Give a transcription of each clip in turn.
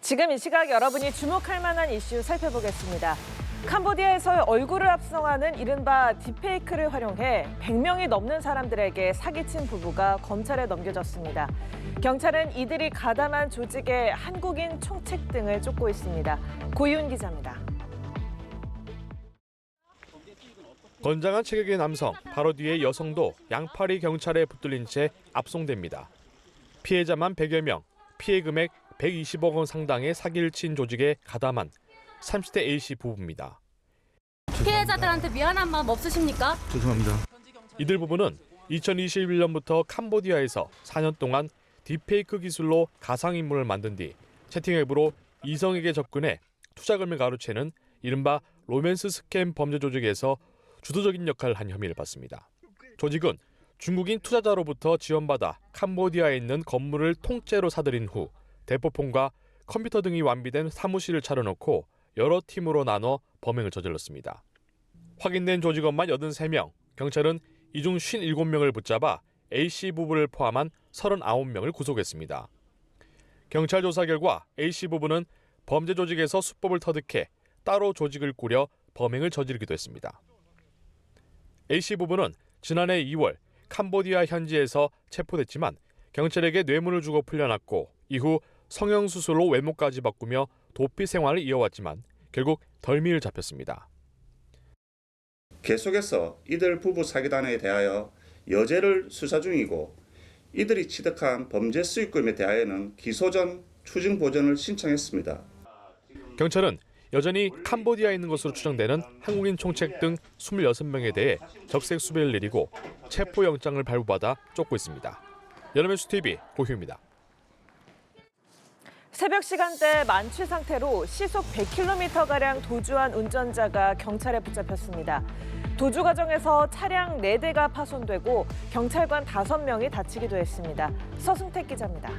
지금 이 시각 여러분이 주목할 만한 이슈 살펴보겠습니다. 캄보디아에서 얼굴을 합성하는 이른바 딥페이크를 활용해 100명이 넘는 사람들에게 사기친 부부가 검찰에 넘겨졌습니다. 경찰은 이들이 가담한 조직의 한국인 총책 등을 쫓고 있습니다. 고이훈 기자입니다. 건장한 체격의 남성, 바로 뒤에 여성도 양팔이 경찰에 붙들린 채 압송됩니다. 피해자만 100여 명, 피해 금액 120억 원 상당의 사기를 친 조직에 가담한 30대 A씨 부부입니다. 피해자들한테 미안한 마음 없으십니까? 죄송합니다. 이들 부부는 2021년부터 캄보디아에서 4년 동안 딥페이크 기술로 가상인물을 만든 뒤 채팅 앱으로 이성에게 접근해 투자금을 가로채는 이른바 로맨스 스캠 범죄 조직에서 주도적인 역할을 한 혐의를 받습니다. 조직은 중국인 투자자로부터 지원받아 캄보디아에 있는 건물을 통째로 사들인 후 대포폰과 컴퓨터 등이 완비된 사무실을 차려놓고 여러 팀으로 나눠 범행을 저질렀습니다. 확인된 조직원만 83명, 경찰은 이 중 57명을 붙잡아 A씨 부부를 포함한 39명을 구속했습니다. 경찰 조사 결과 A씨 부부는 범죄 조직에서 수법을 터득해 따로 조직을 꾸려 범행을 저지르기도 했습니다. A씨 부부는 지난해 2월 캄보디아 현지에서 체포됐지만 경찰에게 뇌물을 주고 풀려났고 이후 성형수술로 외모까지 바꾸며 도피 생활을 이어왔지만 결국 덜미를 잡혔습니다. 계속해서 이들 부부 사기단에 대하여 여죄를 수사 중이고 이들이 취득한 범죄 수익금에 대하여는 기소 전 추징 보전을 신청했습니다. 경찰은 여전히 캄보디아에 있는 것으로 추정되는 한국인 총책 등 26명에 대해 적색 수배를 내리고 체포영장을 발부받아 쫓고 있습니다. 연합뉴스TV 고희우입니다. 새벽 시간대 만취 상태로 시속 100km가량 도주한 운전자가 경찰에 붙잡혔습니다. 도주 과정에서 차량 4대가 파손되고 경찰관 5명이 다치기도 했습니다. 서승택 기자입니다.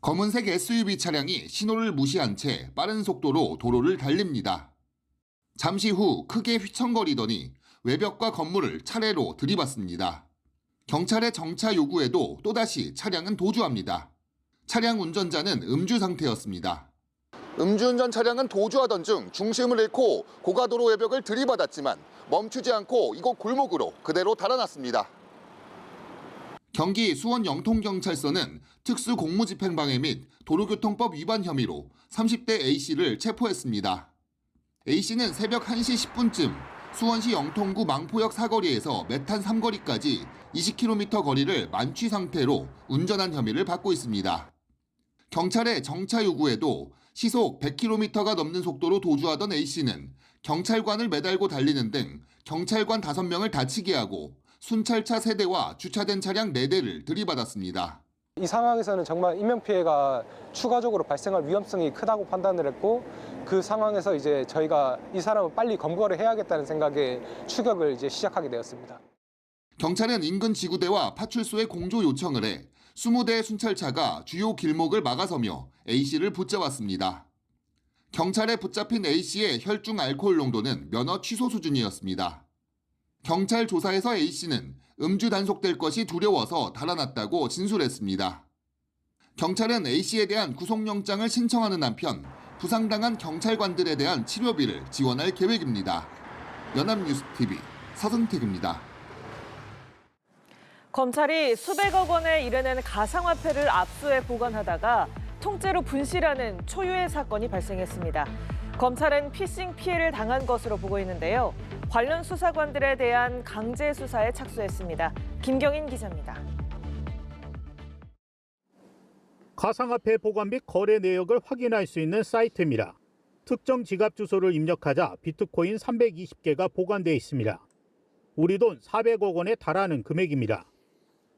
검은색 SUV 차량이 신호를 무시한 채 빠른 속도로 도로를 달립니다. 잠시 후 크게 휘청거리더니 외벽과 건물을 차례로 들이받습니다. 경찰의 정차 요구에도 또다시 차량은 도주합니다. 차량 운전자는 음주 상태였습니다. 음주운전 차량은 도주하던 중 중심을 잃고 고가도로 외벽을 들이받았지만 멈추지 않고 이곳 골목으로 그대로 달아났습니다. 경기 수원 영통경찰서는 특수공무집행방해 및 도로교통법 위반 혐의로 30대 A씨를 체포했습니다. A씨는 새벽 1시 10분쯤 수원시 영통구 망포역 사거리에서 메탄 3거리까지 20km 거리를 만취 상태로 운전한 혐의를 받고 있습니다. 경찰의 정차 요구에도 시속 100km가 넘는 속도로 도주하던 A씨는 경찰관을 매달고 달리는 등 경찰관 5명을 다치게 하고 순찰차 3대와 주차된 차량 4대를 들이받았습니다. 이 상황에서는 정말 인명피해가 추가적으로 발생할 위험성이 크다고 판단을 했고 그 상황에서 이제 저희가 이 사람을 빨리 검거를 해야겠다는 생각에 추격을 이제 시작하게 되었습니다. 경찰은 인근 지구대와 파출소에 공조 요청을 해 20대의 순찰차가 주요 길목을 막아서며 A씨를 붙잡았습니다. 경찰에 붙잡힌 A씨의 혈중 알코올 농도는 면허 취소 수준이었습니다. 경찰 조사에서 A씨는 음주 단속될 것이 두려워서 달아났다고 진술했습니다. 경찰은 A씨에 대한 구속영장을 신청하는 한편 부상당한 경찰관들에 대한 치료비를 지원할 계획입니다. 연합뉴스TV 서승택입니다. 검찰이 수백억 원에 이르는 가상화폐를 압수해 보관하다가 통째로 분실하는 초유의 사건이 발생했습니다. 검찰은 피싱 피해를 당한 것으로 보고 있는데요. 관련 수사관들에 대한 강제 수사에 착수했습니다. 김경인 기자입니다. 가상화폐 보관 및 거래 내역을 확인할 수 있는 사이트입니다. 특정 지갑 주소를 입력하자 비트코인 320개가 보관돼 있습니다. 우리 돈 400억 원에 달하는 금액입니다.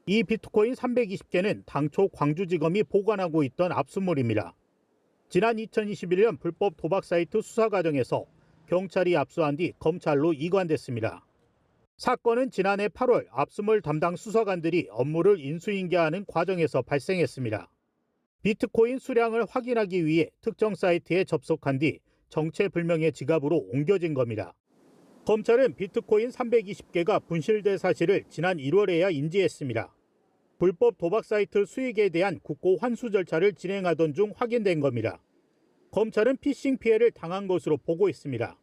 이 비트코인 320개는 당초 광주지검이 보관하고 있던 압수물입니다. 지난 2021년 불법 도박 사이트 수사 과정에서 경찰이 압수한 뒤 검찰로 이관됐습니다. 사건은 지난해 8월 압수물 담당 수사관들이 업무를 인수인계하는 과정에서 발생했습니다. 비트코인 수량을 확인하기 위해 특정 사이트에 접속한 뒤 정체불명의 지갑으로 옮겨진 겁니다. 검찰은 비트코인 320개가 분실된 사실을 지난 1월에야 인지했습니다. 불법 도박 사이트 수익에 대한 국고 환수 절차를 진행하던 중 확인된 겁니다. 검찰은 피싱 피해를 당한 것으로 보고 있습니다.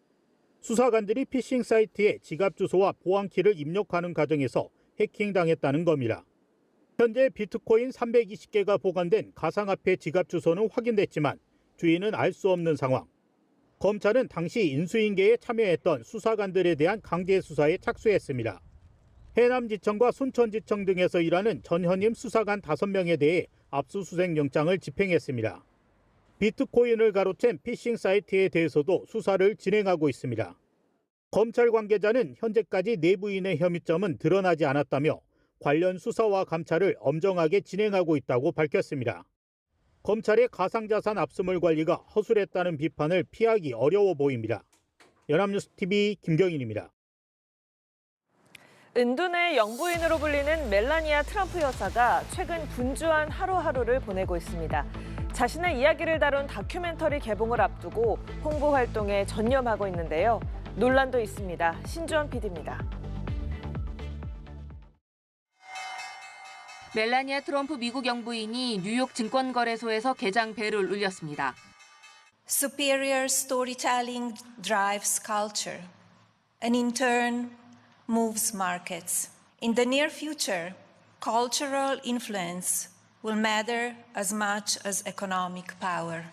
수사관들이 피싱 사이트에 지갑 주소와 보안키를 입력하는 과정에서 해킹당했다는 겁니다. 현재 비트코인 320개가 보관된 가상화폐 지갑 주소는 확인됐지만 주인은 알 수 없는 상황. 검찰은 당시 인수인계에 참여했던 수사관들에 대한 강제 수사에 착수했습니다. 해남지청과 순천지청 등에서 일하는 전현임 수사관 5명에 대해 압수수색 영장을 집행했습니다. 비트코인을 가로챈 피싱 사이트에 대해서도 수사를 진행하고 있습니다. 검찰 관계자는 현재까지 내부인의 혐의점은 드러나지 않았다며 관련 수사와 감찰을 엄정하게 진행하고 있다고 밝혔습니다. 검찰의 가상자산 압수물 관리가 허술했다는 비판을 피하기 어려워 보입니다. 연합뉴스TV 김경인입니다. 은둔의 영부인으로 불리는 멜라니아 트럼프 여사가 최근 분주한 하루하루를 보내고 있습니다. 자신의 이야기를 다룬 다큐멘터리 개봉을 앞두고 홍보 활동에 전념하고 있는데요. 논란도 있습니다. 신주원 PD입니다. 멜라니아 트럼프 미국 영부인이 뉴욕 증권거래소에서 개장 벨을 울렸습니다. Superior storytelling drives culture and in turn moves markets. In the near future, cultural influence will matter as much as economic power.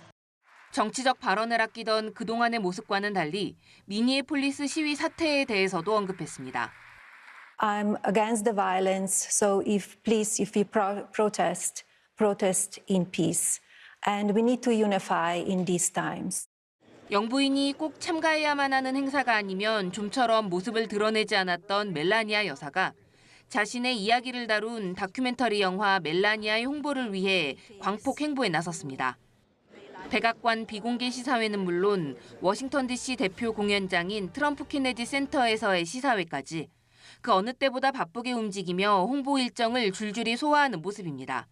정치적 발언을 아끼던 그동안의 모습과는 달리 미니애폴리스 시위 사태에 대해서도 언급했습니다. I'm against the violence, so if you protest in peace. And we need to unify in these times. 영부인이 꼭 참가해야만 하는 행사가 아니면 좀처럼 모습을 드러내지 않았던 멜라니아 여사가 자신의 이야기를 다룬 다큐멘터리 영화 멜라니아의 홍보를 위해 광폭 행보에 나섰습니다. 백악관 비공개 시사회는 물론 워싱턴 DC 대표 공연장인 트럼프 케네디 센터에서의 시사회까지 그 어느 때보다 바쁘게 움직이며 홍보 일정을 줄줄이 소화하는 모습입니다.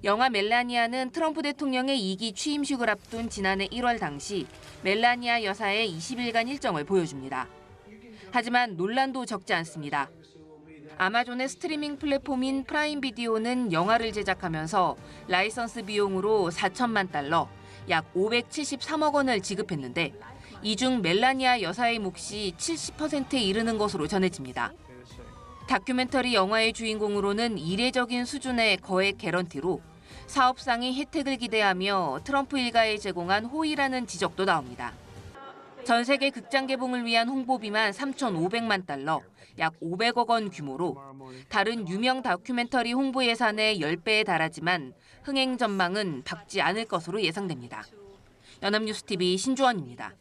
영화 멜라니아는 트럼프 대통령의 2기 취임식을 앞둔 지난해 1월 당시 멜라니아 여사의 20일간 일정을 보여줍니다. 하지만 논란도 적지 않습니다. 아마존의 스트리밍 플랫폼인 프라임 비디오는 영화를 제작하면서 라이선스 비용으로 4천만 달러, 약 573억 원을 지급했는데 이 중 멜라니아 여사의 몫이 70%에 이르는 것으로 전해집니다. 다큐멘터리 영화의 주인공으로는 이례적인 수준의 거액 개런티로 사업상의 혜택을 기대하며 트럼프 일가에 제공한 호의라는 지적도 나옵니다. 전 세계 극장 개봉을 위한 홍보비만 3,500만 달러, 약 500억 원 규모로 다른 유명 다큐멘터리 홍보 예산의 10배에 달하지만 흥행 전망은 밝지 않을 것으로 예상됩니다. 연합뉴스TV 신주원입니다.